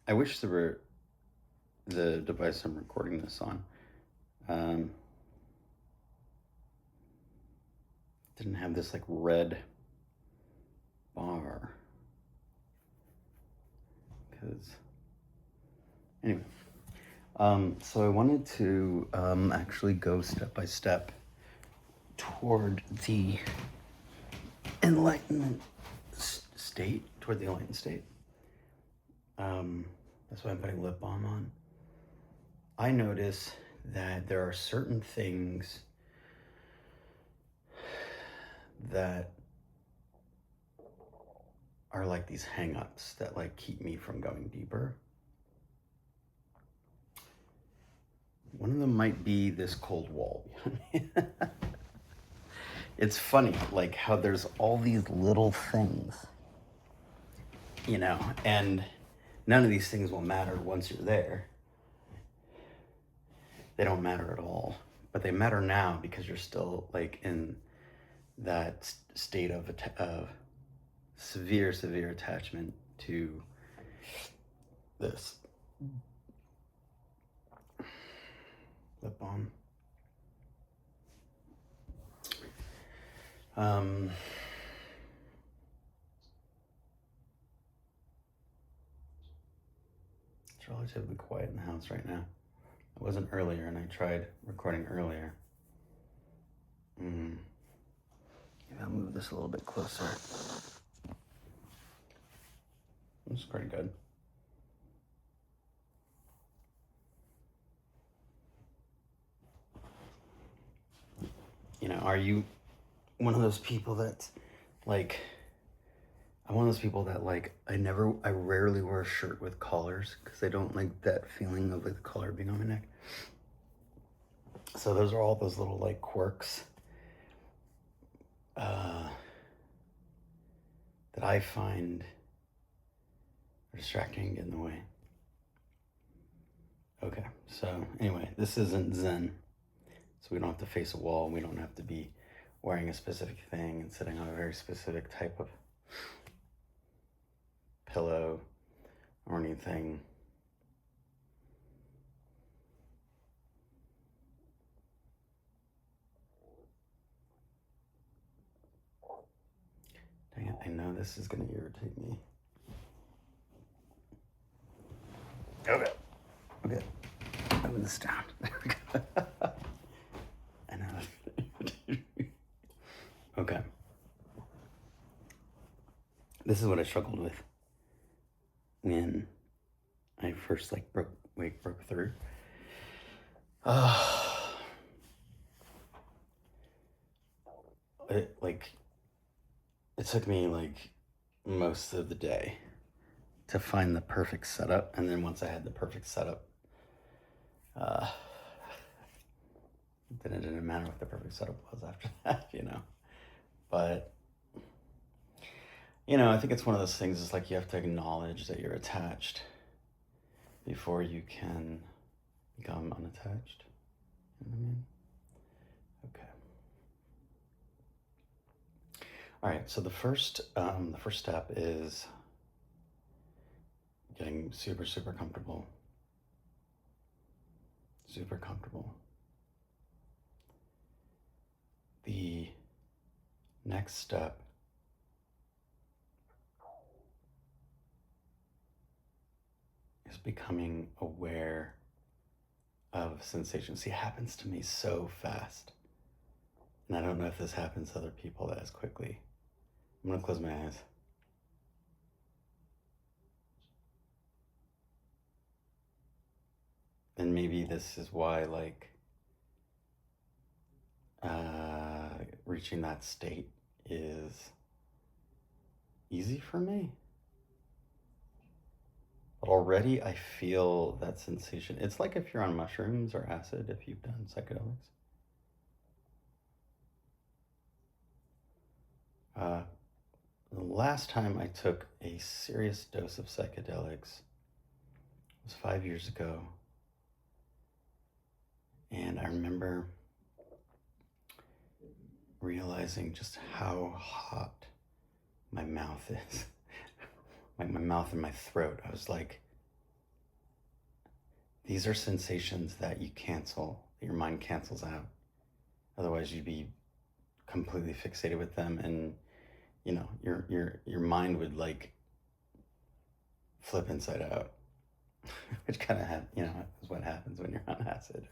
I wish there were the device I'm recording this on. Didn't have this like red bar. Because anyway, so I wanted to actually go step by step toward the enlightenment state, toward the enlightened state. That's why I'm putting lip balm on. I notice that there are certain things that are like these hang-ups that like keep me from going deeper. One of them might be this cold wall. It's funny, like how there's all these little things, you know, and none of these things will matter once you're there. They don't matter at all, but they matter now because you're still like in that state of severe attachment to this lip balm. It's relatively quiet in the house right now. It wasn't earlier, and I tried recording earlier. Maybe I'll move this a little bit closer. This is pretty good. You know, are you one of those people that, like, I'm one of those people that, like, I rarely wear a shirt with collars because I don't like that feeling of like the collar being on my neck. So those are all those little like quirks that I find are distracting and get in the way. Okay, so anyway, this isn't Zen. So we don't have to face a wall. We don't have to be wearing a specific thing and sitting on a very specific type of pillow or anything. Dang it, I know this is going to irritate me. Okay. Moving this down. There we go. I know. Okay. This is what I struggled with when I first like broke through. It took me like most of the day to find the perfect setup, and then once I had the perfect setup, then it didn't matter what the perfect setup was after that, you know. But you know, I think it's one of those things. It's like you have to acknowledge that you're attached before you can become unattached. You know what I mean? Okay. All right. So the first step is getting super comfortable. Super comfortable. The next step is becoming aware of sensation. See, it happens to me so fast. And I don't know if this happens to other people as quickly. I'm gonna close my eyes. And maybe this is why, like, reaching that state is easy for me. But already I feel that sensation. It's like if you're on mushrooms or acid, if you've done psychedelics. The last time I took a serious dose of psychedelics was 5 years ago. And I remember realizing just how hot my mouth is. Like my mouth and my throat. I was like, these are sensations that you cancel, that your mind cancels out. Otherwise, you'd be completely fixated with them, and your mind would like flip inside out, which kind of is what happens when you're on acid or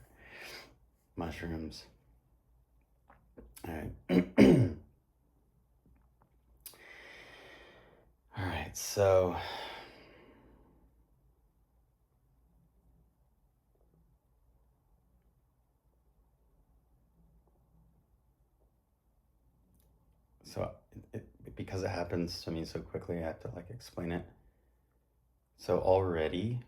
mushrooms. All right. All right, so because it happens to me so quickly, I have to like explain it. So already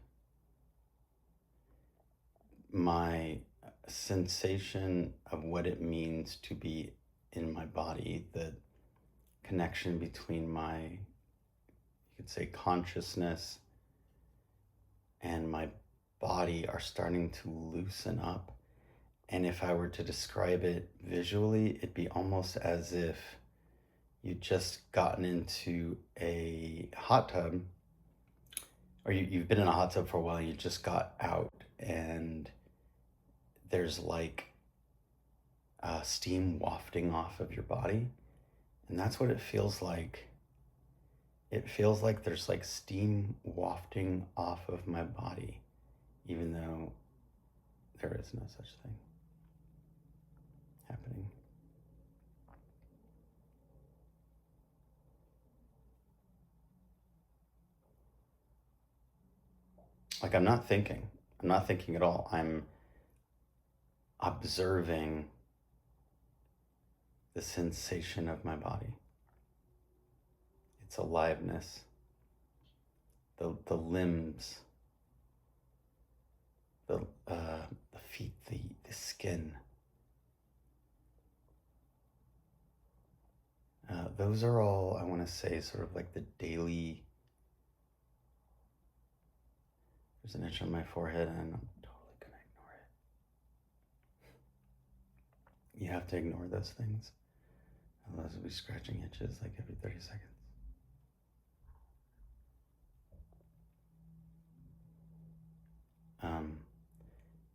my sensation of what it means to be in my body, the connection between my, you could say, consciousness and my body are starting to loosen up. And if I were to describe it visually, it'd be almost as if you'd just gotten into a hot tub, or you've been in a hot tub for a while, and you just got out, and there's like steam wafting off of your body. And that's what it feels like. It feels like there's like steam wafting off of my body, even though there is no such thing happening. Like I'm not thinking at all. I'm observing the sensation of my body, its aliveness, the limbs, the feet, the skin. Those are all, I want to say, sort of like the daily. There's an itch on my forehead, and I'm totally gonna ignore it. You have to ignore those things, otherwise we'll be scratching itches like every 30 seconds.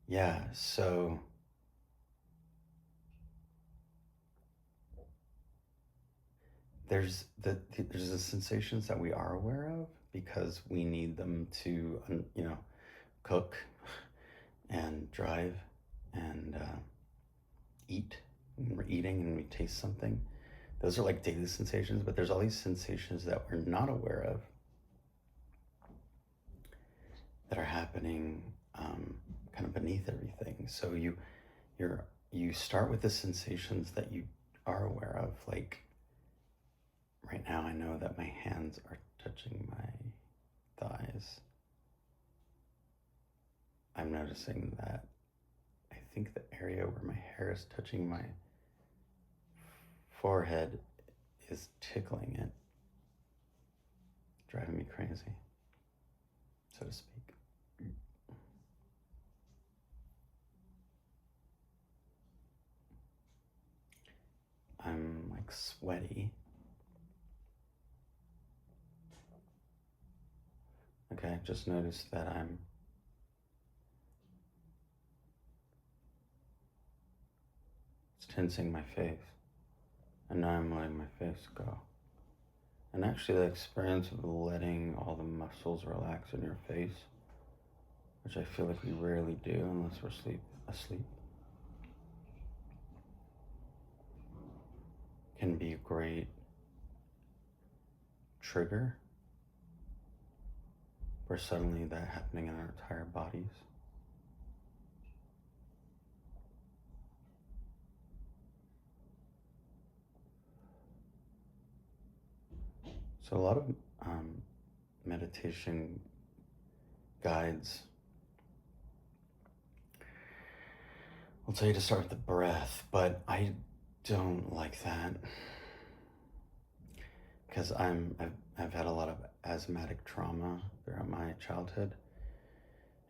Yeah, so there's the sensations that we are aware of because we need them to cook and drive and eat. When we're eating and we taste something, those are like daily sensations. But there's all these sensations that we're not aware of that are happening kind of beneath everything. So you start with the sensations that you are aware of. Like right now, I know that my hands are touching my thighs. I'm noticing that I think the area where my hair is touching my forehead is tickling it, driving me crazy, so to speak. I'm like sweaty. Okay, just noticed that I'm tensing my face, and now I'm letting my face go. And actually, the experience of letting all the muscles relax in your face, which I feel like we rarely do unless we're asleep, can be a great trigger for suddenly that happening in our entire bodies. So a lot of meditation guides will tell you to start with the breath, but I don't like that because I've had a lot of asthmatic trauma throughout my childhood,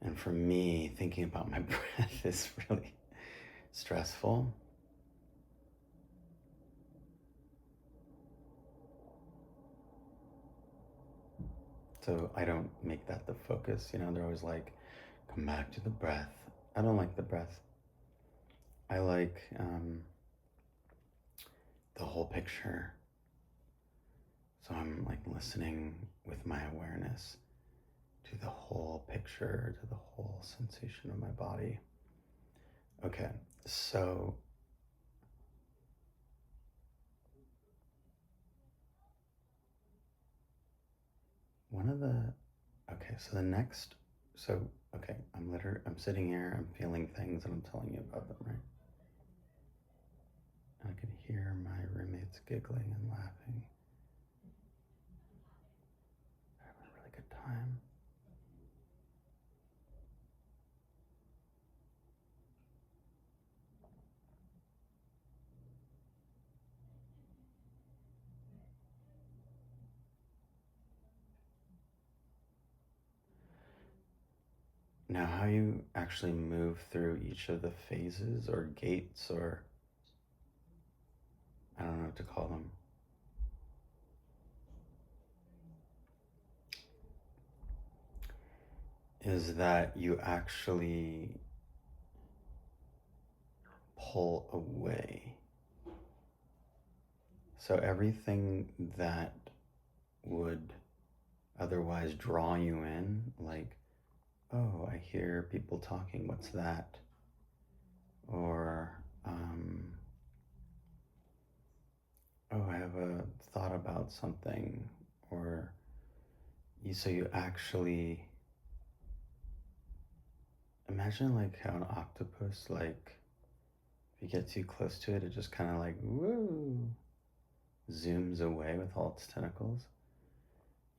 and for me, thinking about my breath is really stressful. So I don't make that the focus. They're always like, Come back to the breath. I don't like the breath. I like the whole picture. So I'm like listening with my awareness to the whole picture, to the whole sensation of my body. Okay, so I'm sitting here, I'm feeling things and I'm telling you about them, right? And I can hear my roommates giggling and laughing. They're having a really good time. Now, how you actually move through each of the phases or gates, or I don't know what to call them, is that you actually pull away. So everything that would otherwise draw you in, like, oh, I hear people talking, what's that? Or, oh, I have a thought about something. Or so you actually imagine like how an octopus, like, if you get too close to it, it just kind of like, woo, zooms away with all its tentacles.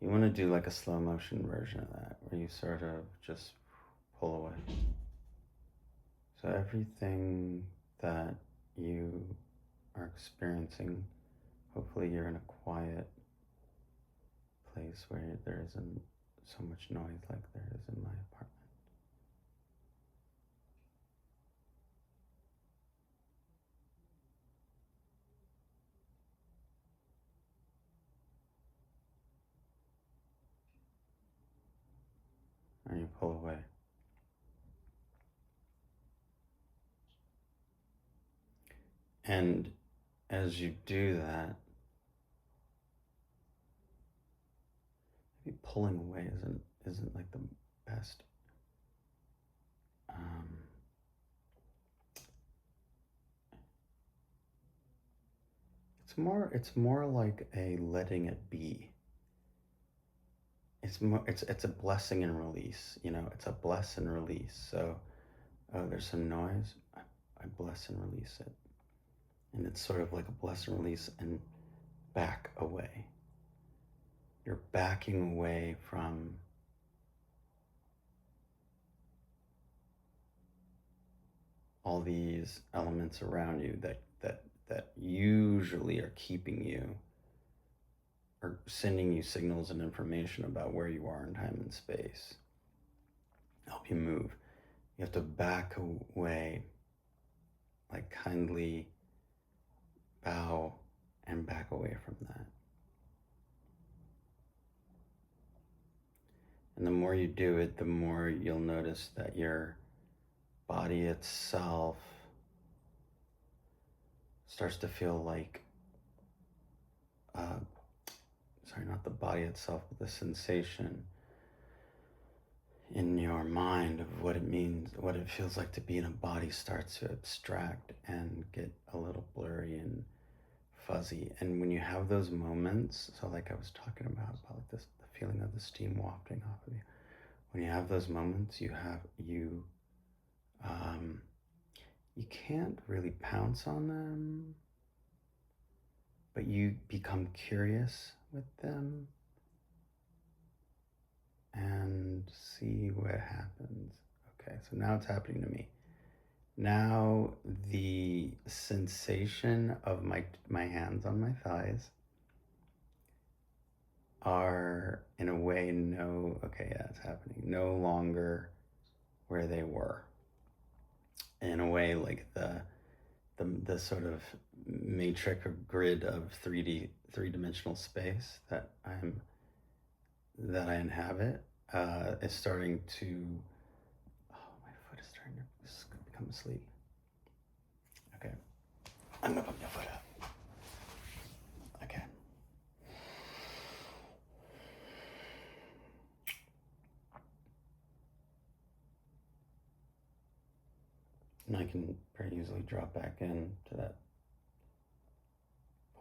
You want to do like a slow motion version of that, where you sort of just pull away. So everything that you are experiencing, hopefully you're in a quiet place where there isn't so much noise like there is in my apartment. And you pull away. And as you do that, maybe pulling away isn't like the best. It's more like a letting it be. It's a blessing and release. It's a bless and release. So, oh, there's some noise. I bless and release it, and it's sort of like a bless and release and back away. You're backing away from all these elements around you that usually are keeping you or sending you signals and information about where you are in time and space. Help you move. You have to back away, like kindly bow and back away from that. And the more you do it, the more you'll notice that your body itself starts to feel like, not the body itself, but the sensation in your mind of what it means, what it feels like to be in a body starts to abstract and get a little blurry and fuzzy. And when you have those moments, so like I was talking about like this, the feeling of the steam wafting off of you. When you have those moments, you can't really pounce on them, but you become curious with them and see what happens. Okay, so now it's happening to me. Now the sensation of my hands on my thighs are in a way it's happening. No longer where they were. In a way, like the sort of matrix or grid of three-dimensional space that I inhabit is starting to become asleep. Okay. I'm gonna put my foot up. Okay. And I can very easily drop back in to that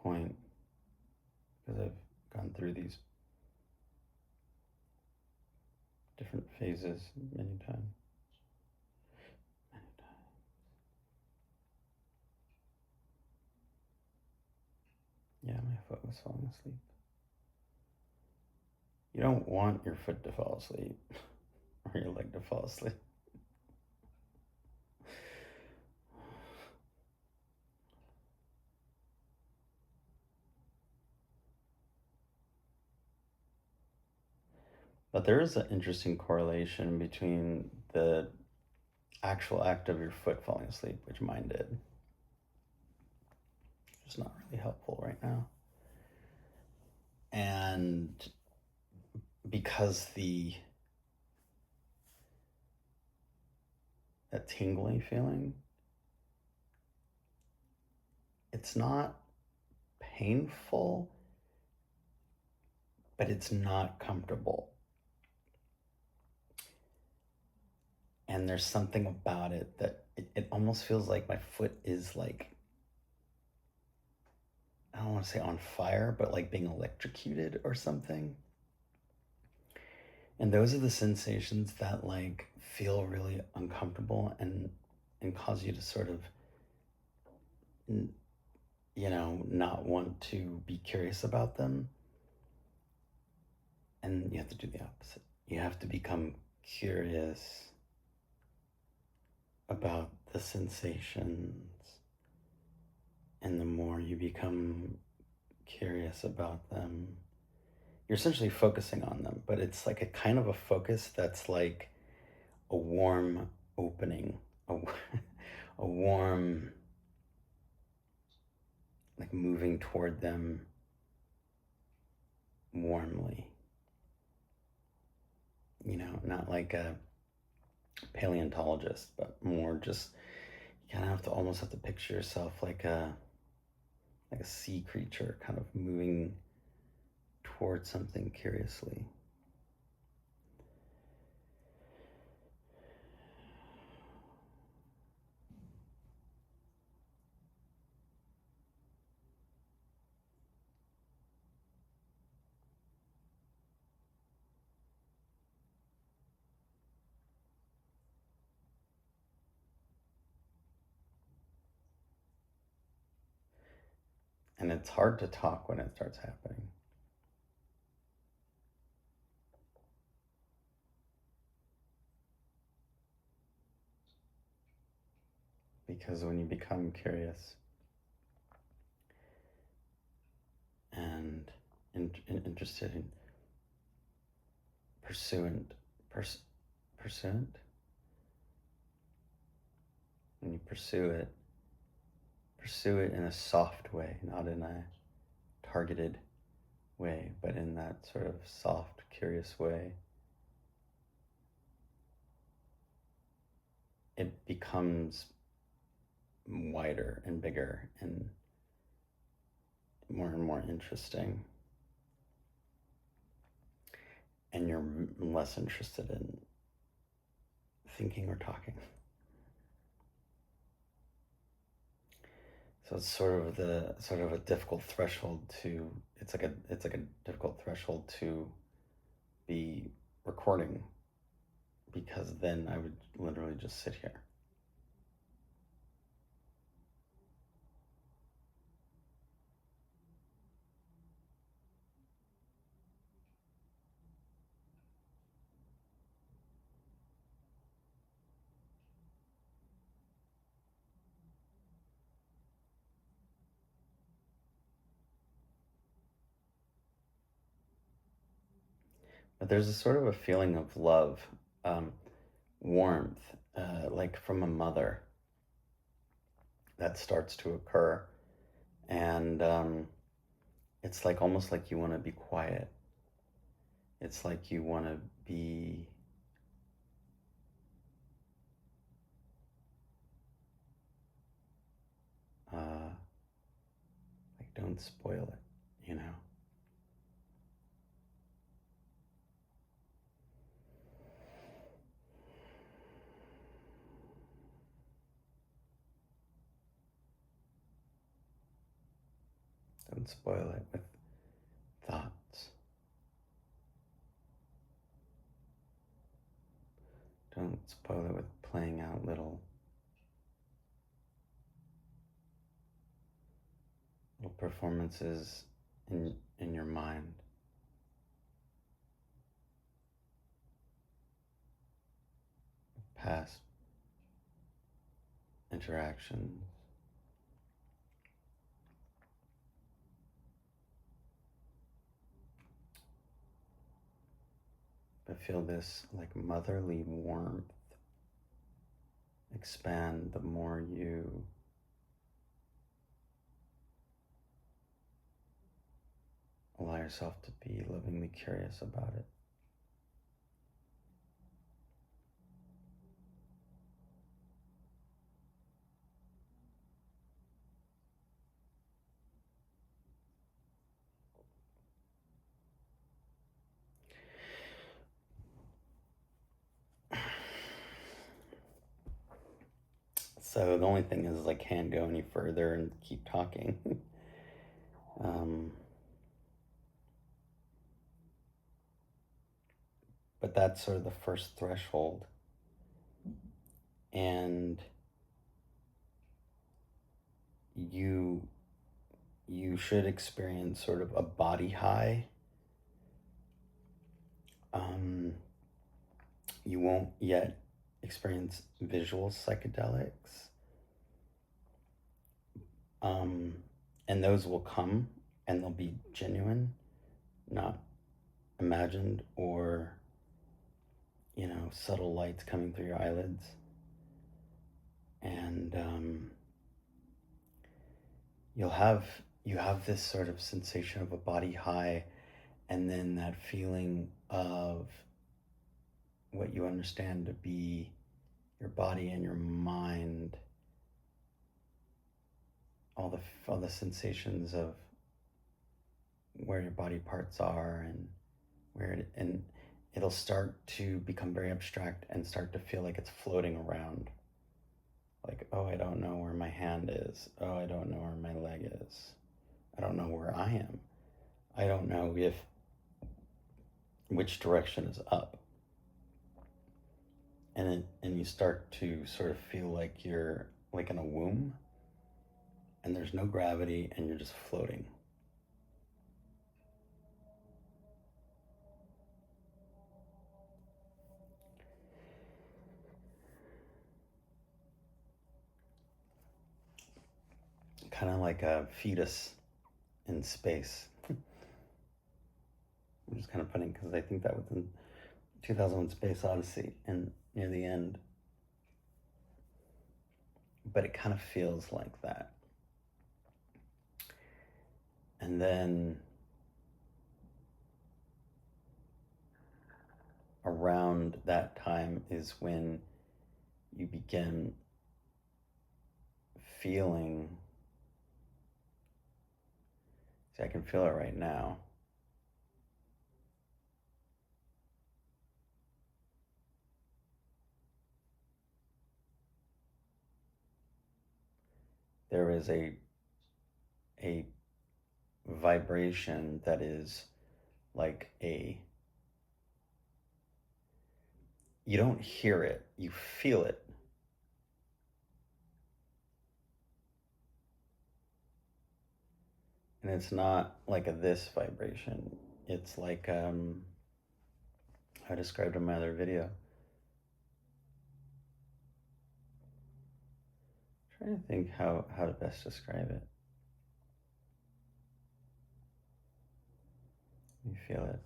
point because I've gone through these different phases many times. Yeah, my foot was falling asleep. You don't want your foot to fall asleep or your leg to fall asleep. But there is an interesting correlation between the actual act of your foot falling asleep, which mine did. It's not really helpful right now. And because that tingling feeling, it's not painful, but it's not comfortable. And there's something about it that it almost feels like my foot is like, I don't want to say on fire, but like being electrocuted or something. And those are the sensations that like feel really uncomfortable and cause you to sort of, you know, not want to be curious about them. And you have to do the opposite. You have to become curious about the sensations. And the more you become curious about them, you're essentially focusing on them, but it's like a kind of a focus that's like a warm opening, a warm, like moving toward them warmly. You know, not like a paleontologist, but more just, you kind of almost have to picture yourself like a sea creature kind of moving towards something curiously. And it's hard to talk when it starts happening. Because when you become curious and interested in pursuant, when you pursue it in a soft way, not in a targeted way, but in that sort of soft, curious way, it becomes wider and bigger and more interesting. And you're less interested in thinking or talking. So it's sort of a difficult threshold to, it's like a difficult threshold to be recording, because then I would literally just sit here. But there's a sort of a feeling of love, warmth, like from a mother, that starts to occur. And it's like almost like you want to be quiet. It's like you want to be don't spoil it, you know? Don't spoil it with thoughts. Don't spoil it with playing out little performances in your mind. Past interactions. But feel this like motherly warmth expand the more you allow yourself to be lovingly curious about it. So the only thing is, I can't go any further and keep talking. But that's sort of the first threshold. And you should experience sort of a body high. You won't yet experience visual psychedelics. And those will come, and they'll be genuine, not imagined or, subtle lights coming through your eyelids. And you have this sort of sensation of a body high, and then that feeling of what you understand to be your body and your mind, all the sensations of where your body parts are and it'll start to become very abstract and start to feel like it's floating around. Like, oh, I don't know where my hand is. Oh, I don't know where my leg is. I don't know where I am. I don't know which direction is up. And you start to sort of feel like you're like in a womb, and there's no gravity, and you're just floating. Kind of like a fetus in space. Which is kind of funny because I think that was in 2001 Space Odyssey and near the end. But it kind of feels like that. And then around that time is when you begin feeling. See, I can feel it right now. There is a vibration that is like you don't hear it, you feel it. And it's not like this vibration. It's like, I described in my other video. I'm trying to think how to best describe it. You feel it.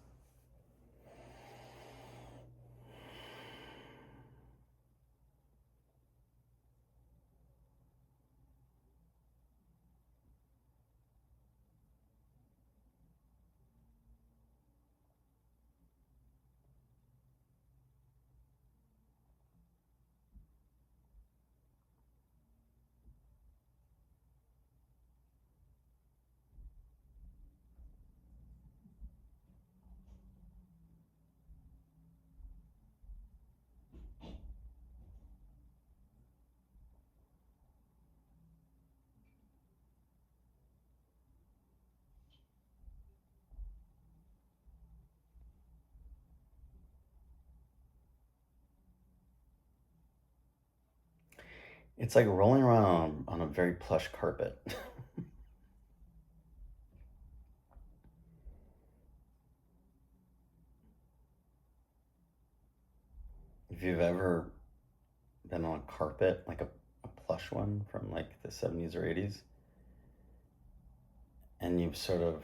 It's like rolling around on a very plush carpet. If you've ever been on a carpet, like a plush one from like the 70s or 80s, and you've sort of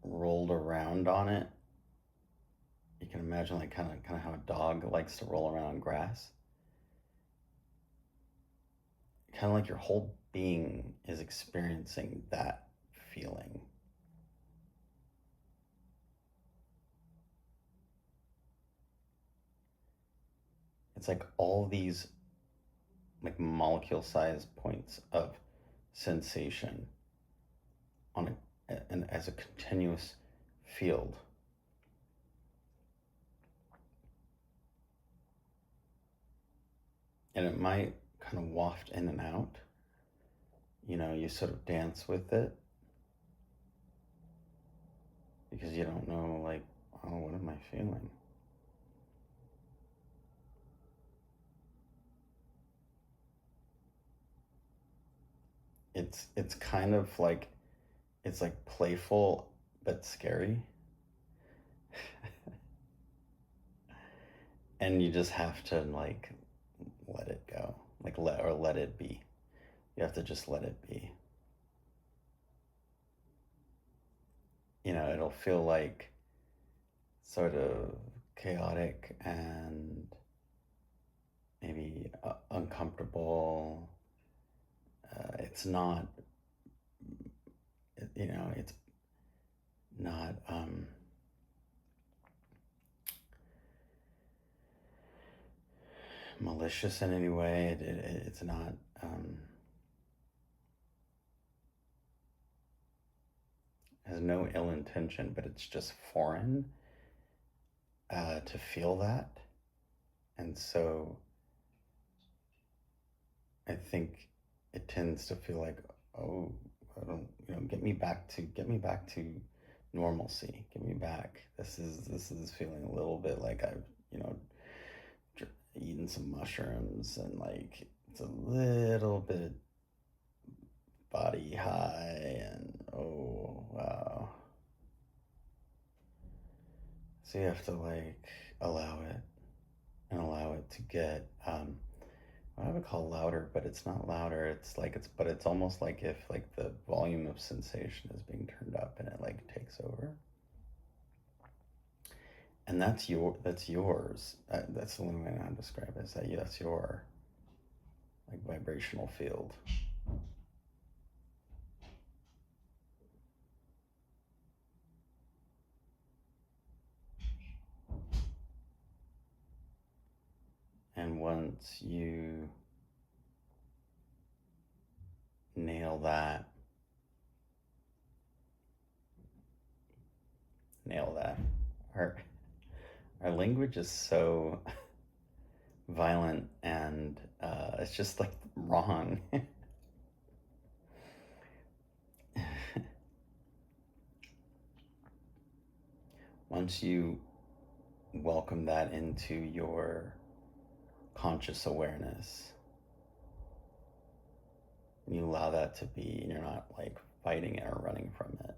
rolled around on it, you can imagine like kind of how a dog likes to roll around on grass. Kind of like your whole being is experiencing that feeling. It's like all these like molecule sized points of sensation on and as a continuous field. And it might kind of waft in and out. You know, you sort of dance with it because you don't know, like, oh, what am I feeling? It's kind of like it's like playful but scary. And you just have to like let it go. Like let it be. You have to just let it be. You know, it'll feel like sort of chaotic and maybe uncomfortable. It's not, you know, it's not malicious in any way. It's not. Has no ill intention, but it's just foreign to feel that. And so I think it tends to feel like, oh, I don't, you know, get me back to normalcy. Get me back. This is feeling a little bit like I've, you know, eaten some mushrooms and like it's a little bit body high and oh wow. So you have to like allow it and allow it to get I would call louder, but it's not louder. It's like but it's almost like if like the volume of sensation is being turned up and it like takes over. And that's yours. That's the only way I describe it. Is that that's your like vibrational field. And once you nail that, nail that. Our our language is so violent and it's just like wrong. Once you welcome that into your conscious awareness and you allow that to be, and you're not like fighting it or running from it,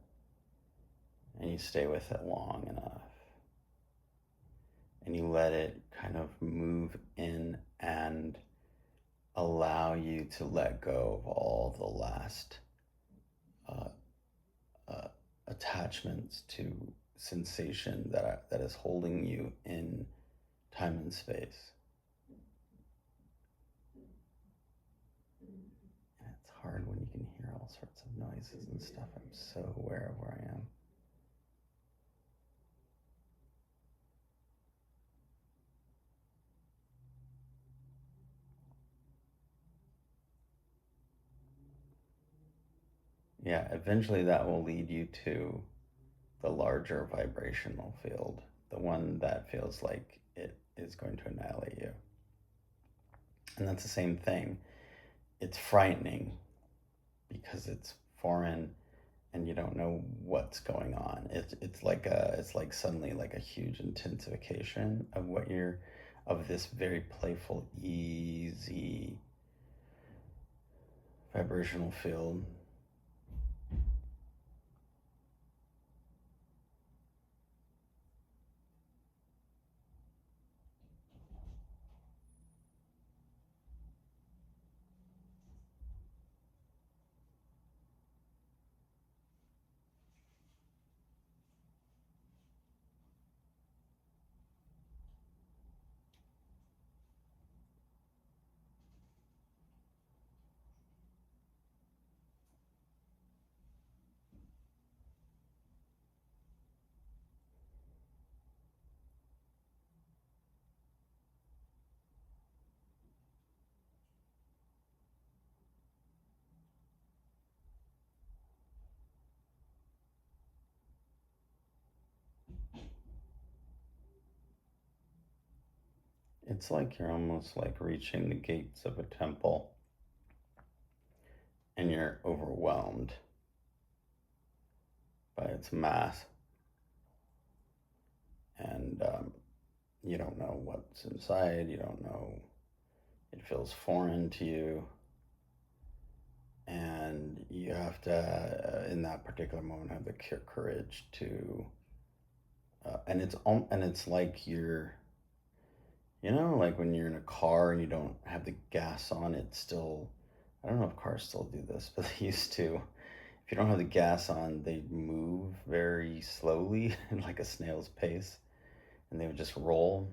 and you stay with it long enough and you let it kind of move in and allow you to let go of all the last uh, attachments to sensation that is holding you in time and space. And it's hard when you can hear all sorts of noises and stuff. I'm so aware of where I am. Yeah, eventually that will lead you to the larger vibrational field, the one that feels like it is going to annihilate you. And that's the same thing. It's frightening because it's foreign and you don't know what's going on. It's like suddenly like a huge intensification of of this very playful, easy vibrational field. It's like you're almost like reaching the gates of a temple and you're overwhelmed by its mass, and you don't know what's inside, you don't know, it feels foreign to you, and you have to, in that particular moment, have the courage to, and it's like you're, like when you're in a car and you don't have the gas on, it's still, I don't know if cars still do this, but they used to. If you don't have the gas on, they move very slowly, like a snail's pace, and they would just roll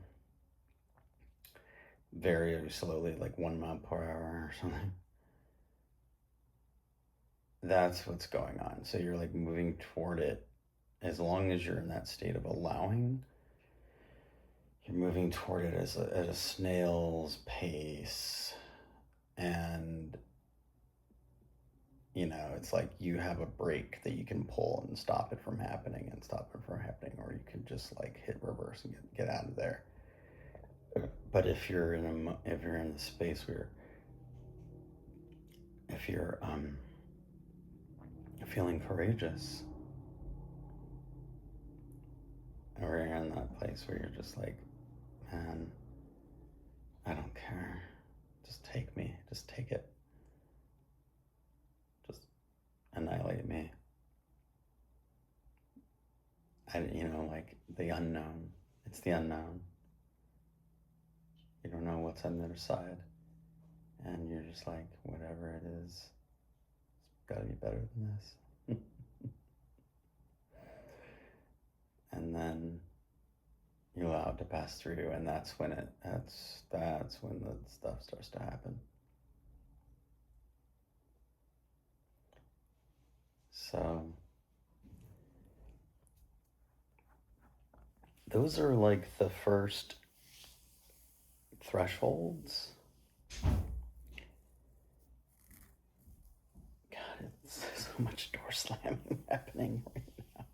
very, very slowly, like 1 mile per hour or something. That's what's going on. So you're like moving toward it. As long as you're in that state of allowing, you're moving toward it at a snail's pace. And it's like you have a brake that you can pull and stop it from happening, or you can just like hit reverse and get out of there. But if you're in a space where, if you're feeling courageous, or you're in that place where you're just like, man, I don't care, just take me, just take it, just annihilate me. Like the unknown. It's the unknown. You don't know what's on the other side. And you're just like, whatever it is, it's gotta be better than this. And then you allow it to pass through, and that's when the stuff starts to happen. So those are like the first thresholds. God, it's so much door slamming happening right now.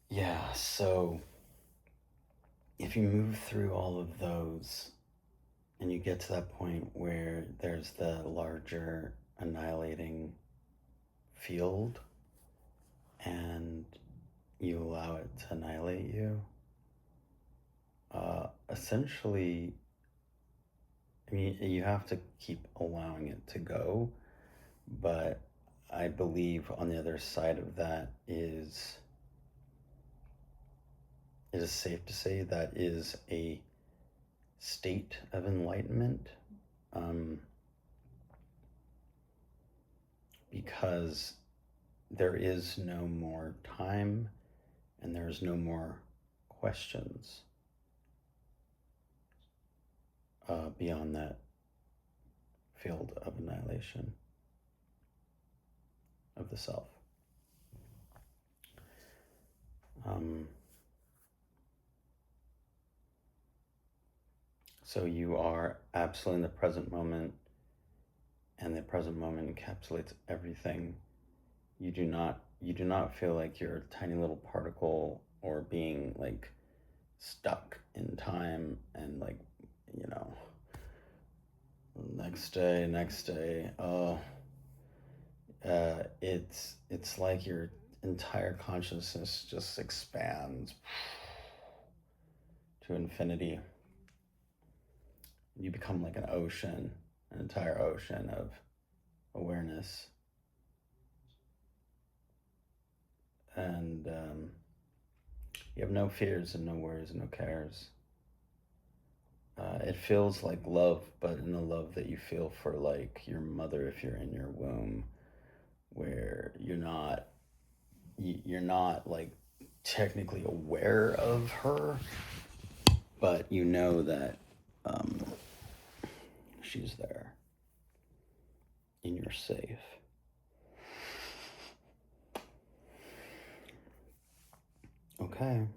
Yeah, so if you move through all of those and you get to that point where there's the larger annihilating field and you allow it to annihilate you, essentially, I mean, you have to keep allowing it to go, but I believe on the other side of that is, it is safe to say that is a state of enlightenment, because there is no more time and there's no more questions beyond that field of annihilation of the self. So you are absolutely in the present moment, and the present moment encapsulates everything. You do not you do not feel like you're a tiny little particle or being like stuck in time and like, you know, next day. Oh, it's like your entire consciousness just expands to infinity. You become like an ocean, an entire ocean of awareness. And you have no fears and no worries and no cares. It feels like love, but in a love that you feel for like your mother if you're in your womb, where you're not like technically aware of her, but you know that she's there and you're safe. Okay.